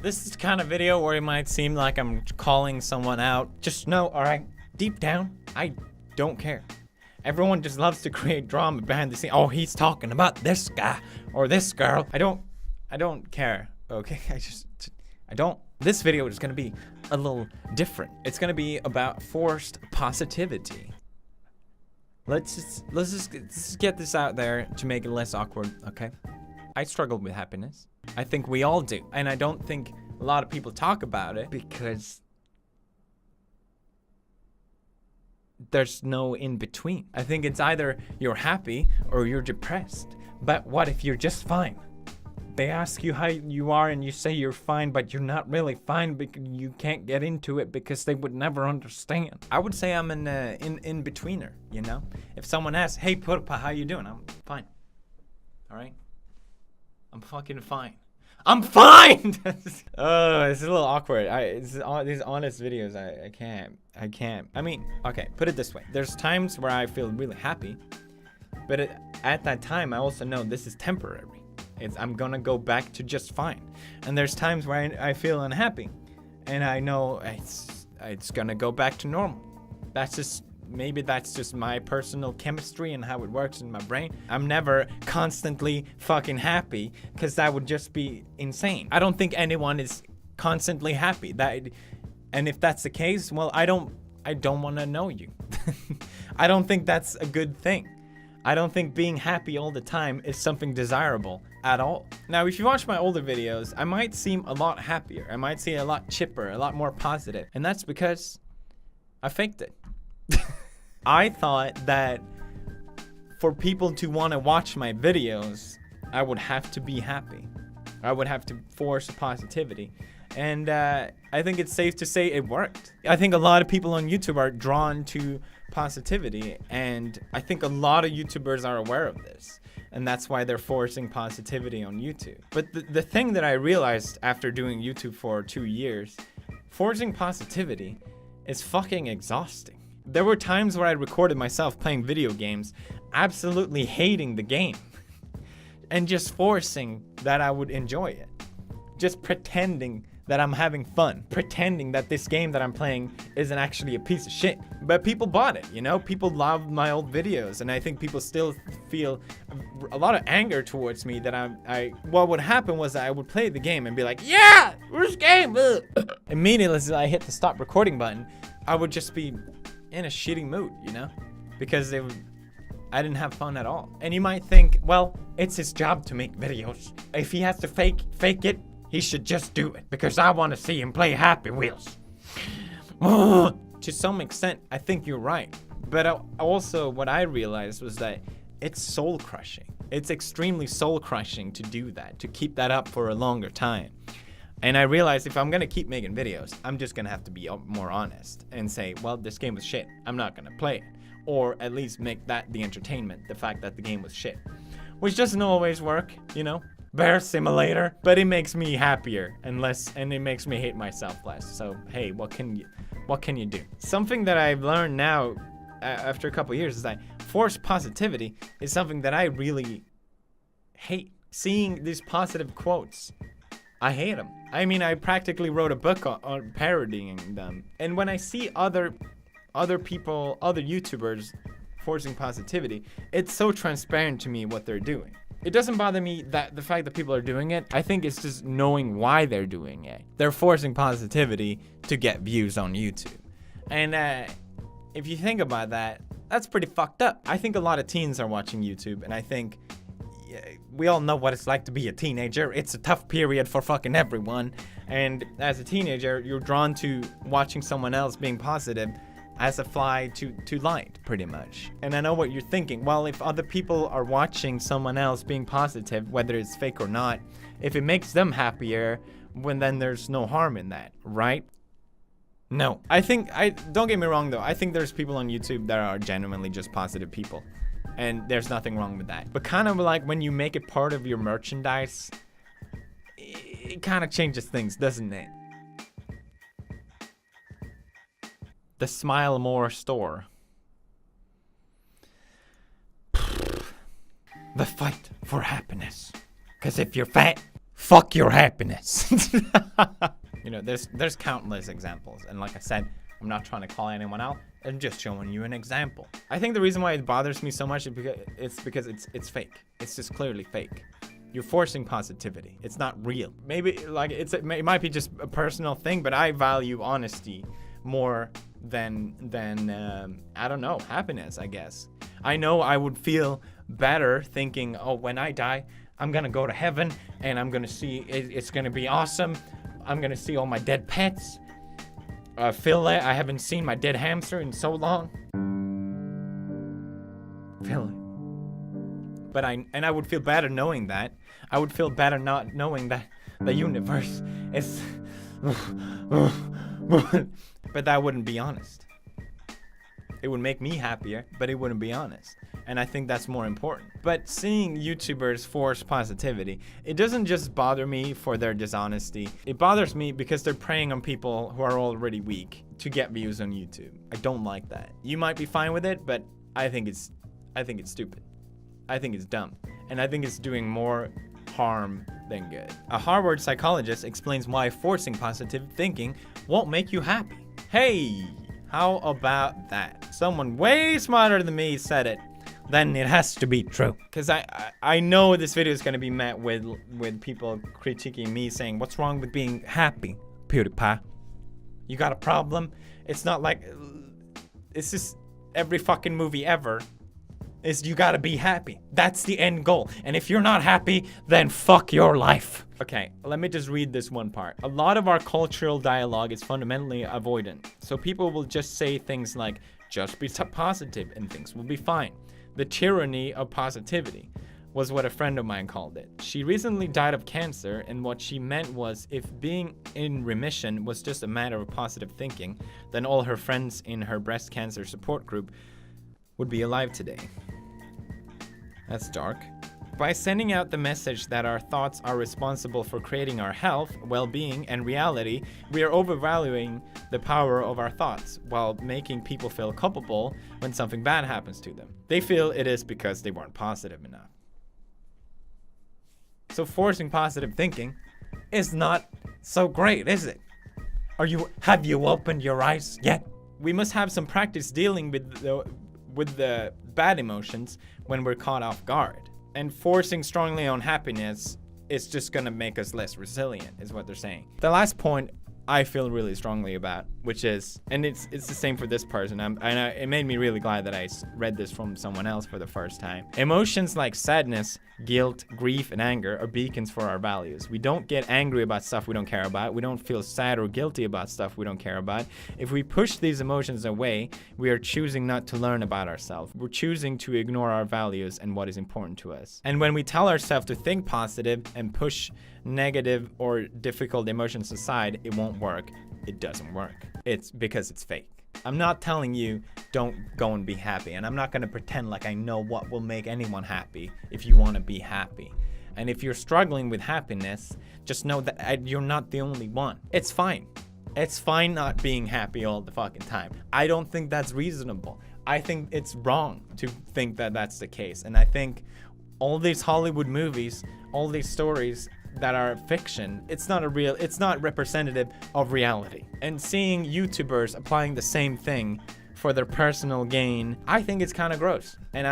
This is the kind of video where it might seem like I'm calling someone out. Just know, alright, deep down, I don't care. Everyone just loves to create drama behind the scene. Oh, he's talking about this guy or this girl. I don't care, okay? I don't. This video is gonna be a little different. It's gonna be about forced positivity. Let's just get this out there to make it less awkward, okay? I struggle with happiness. I think we all do. And I don't think a lot of people talk about it because there's no in between. I think it's either you're happy or you're depressed. But what if you're just fine? They ask you how you are and you say you're fine, but you're not really fine because you can't get into it because they would never understand. I would say I'm an in-betweener, you know? If someone asks, hey, PewDiePie, how you doing? I'm fine. All right? I'm fucking fine. I'm fine! Oh, it's a little awkward. These honest videos, I can't. I mean, okay, put it this way. There's times where I feel really happy, but at that time, I also know this is temporary. I'm gonna go back to just fine. And there's times where I feel unhappy, and I know it's gonna go back to normal. Maybe that's just my personal chemistry and how it works in my brain. I'm never constantly fucking happy because that would just be insane. I don't think anyone is constantly happy. And if that's the case, well, I don't want to know you. I don't think that's a good thing. I don't think being happy all the time is something desirable at all. Now, if you watch my older videos, I might seem a lot happier. I might seem a lot chipper, a lot more positive. And that's because I faked it. I thought that for people to want to watch my videos, I would have to be happy. I would have to force positivity. And I think it's safe to say it worked. I think a lot of people on YouTube are drawn to positivity, and I think a lot of YouTubers are aware of this. And that's why they're forcing positivity on YouTube. But the thing that I realized after doing YouTube for 2 years, forcing positivity is fucking exhausting. There were times where I recorded myself playing video games, absolutely hating the game, and just forcing that I would enjoy it. Just pretending that I'm having fun, pretending that this game that I'm playing isn't actually a piece of shit. But people bought it, you know? People loved my old videos, and I think people still feel a lot of anger towards me that what would happen was that I would play the game and be like, yeah, where's game? Immediately as I hit the stop recording button, I would just be in a shitty mood, you know? Because I didn't have fun at all. And you might think, well, it's his job to make videos. If he has to fake it, he should just do it. Because I want to see him play Happy Wheels. To some extent, I think you're right. But also, what I realized was that it's soul crushing. It's extremely soul crushing to do that, to keep that up for a longer time. And I realized if I'm gonna keep making videos, I'm just gonna have to be more honest and say, well, this game was shit. I'm not gonna play it. Or at least make that the entertainment, the fact that the game was shit. Which doesn't always work, you know? Bear Simulator. But it makes me happier and it makes me hate myself less. So, hey, what can you do? Something that I've learned now, after a couple years, is that forced positivity is something that I really hate. Seeing these positive quotes, I hate them. I mean, I practically wrote a book on parodying them. And when I see other people, other YouTubers forcing positivity, it's so transparent to me what they're doing. It doesn't bother me that the fact that people are doing it. I think it's just knowing why they're doing it. They're forcing positivity to get views on YouTube. And if you think about that, that's pretty fucked up. I think a lot of teens are watching YouTube, and I think we all know what it's like to be a teenager. It's a tough period for fucking everyone. And as a teenager, you're drawn to watching someone else being positive as a fly to light, pretty much. And I know what you're thinking. Well, if other people are watching someone else being positive, whether it's fake or not, if it makes them happier, then there's no harm in that, right? No. Don't get me wrong though, I think there's people on YouTube that are genuinely just positive people. And there's nothing wrong with that. But kind of like when you make it part of your merchandise, it kind of changes things, doesn't it? The Smile More store. The fight for happiness. Cause if you're fat, fuck your happiness. You know, there's countless examples, and like I said, I'm not trying to call anyone out. I'm just showing you an example. I think the reason why it bothers me so much is because it's fake. It's just clearly fake. You're forcing positivity. It's not real. Maybe like it might be just a personal thing, but I value honesty more than I don't know, happiness, I guess. I know I would feel better thinking, oh, when I die, I'm gonna go to heaven and I'm gonna see it's gonna be awesome. I'm gonna see all my dead pets. Phil, I haven't seen my dead hamster in so long. Phil. But I would feel better knowing that. I would feel better not knowing that the universe is. But that wouldn't be honest. It would make me happier, but it wouldn't be honest. And I think that's more important. But seeing YouTubers force positivity, it doesn't just bother me for their dishonesty. It bothers me because they're preying on people who are already weak to get views on YouTube. I don't like that. You might be fine with it, but I think it's stupid. I think it's dumb. And I think it's doing more harm than good. A Harvard psychologist explains why forcing positive thinking won't make you happy. Hey, how about that? Someone way smarter than me said it. Then it has to be true. Because I know this video is going to be met with people critiquing me saying, what's wrong with being happy, PewDiePie? You got a problem? It's not like, it's just every fucking movie ever is you gotta be happy. That's the end goal. And if you're not happy, then fuck your life. Okay, let me just read this one part. A lot of our cultural dialogue is fundamentally avoidant. So people will just say things like, just be positive and things will be fine. The tyranny of positivity was what a friend of mine called it. She recently died of cancer, and what she meant was if being in remission was just a matter of positive thinking, then all her friends in her breast cancer support group would be alive today. That's dark. By sending out the message that our thoughts are responsible for creating our health, well-being, and reality, we are overvaluing the power of our thoughts while making people feel culpable when something bad happens to them. They feel it is because they weren't positive enough. So forcing positive thinking is not so great, is it? Have you opened your eyes yet? We must have some practice dealing with the bad emotions when we're caught off guard. And forcing strongly on happiness is just gonna make us less resilient, is what they're saying. The last point I feel really strongly about, which is, and it's the same for this person, it made me really glad that I read this from someone else for the first time. Emotions like sadness, guilt, grief, and anger are beacons for our values. We don't get angry about stuff we don't care about. We don't feel sad or guilty about stuff we don't care about. If we push these emotions away, we are choosing not to learn about ourselves. We're choosing to ignore our values and what is important to us. And when we tell ourselves to think positive and push negative or difficult emotions aside, it won't work. It doesn't work. It's because it's fake. I'm not telling you don't go and be happy, and I'm not going to pretend like I know what will make anyone happy if you want to be happy. And if you're struggling with happiness, just know that you're not the only one. It's fine. It's fine not being happy all the fucking time. I don't think that's reasonable. I think it's wrong to think that that's the case. And I think all these Hollywood movies, all these stories that are fiction, it's not representative of reality. And seeing YouTubers applying the same thing for their personal gain, I think it's kind of gross. And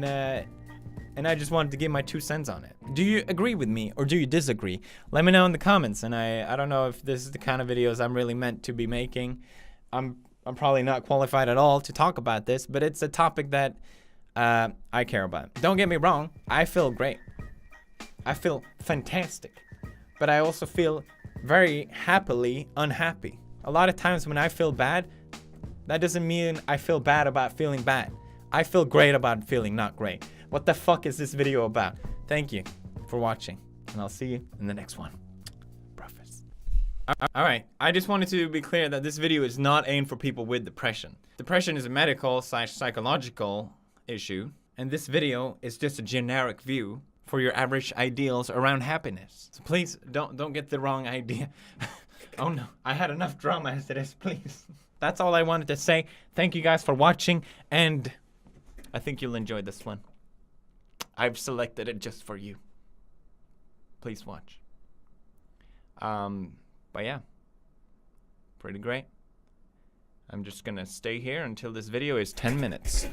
I just wanted to give my 2 cents on it. Do you agree with me or do you disagree? Let me know in the comments. And I don't know if this is the kind of videos I'm really meant to be making. I'm probably not qualified at all to talk about this, but it's a topic that I care about. Don't get me wrong, I feel great. I feel fantastic, but I also feel very happily unhappy. A lot of times when I feel bad, that doesn't mean I feel bad about feeling bad. I feel great about feeling not great. What the fuck is this video about? Thank you for watching, and I'll see you in the next one. Preface. Alright, I just wanted to be clear that this video is not aimed for people with depression. Depression is a medical/psychological issue, and this video is just a generic view for your average ideals around happiness. So please don't get the wrong idea. Oh no, I had enough drama as it is, please. That's all I wanted to say. Thank you guys for watching, and I think you'll enjoy this one. I've selected it just for you. Please watch. But yeah, pretty great. I'm just gonna stay here until this video is 10 minutes.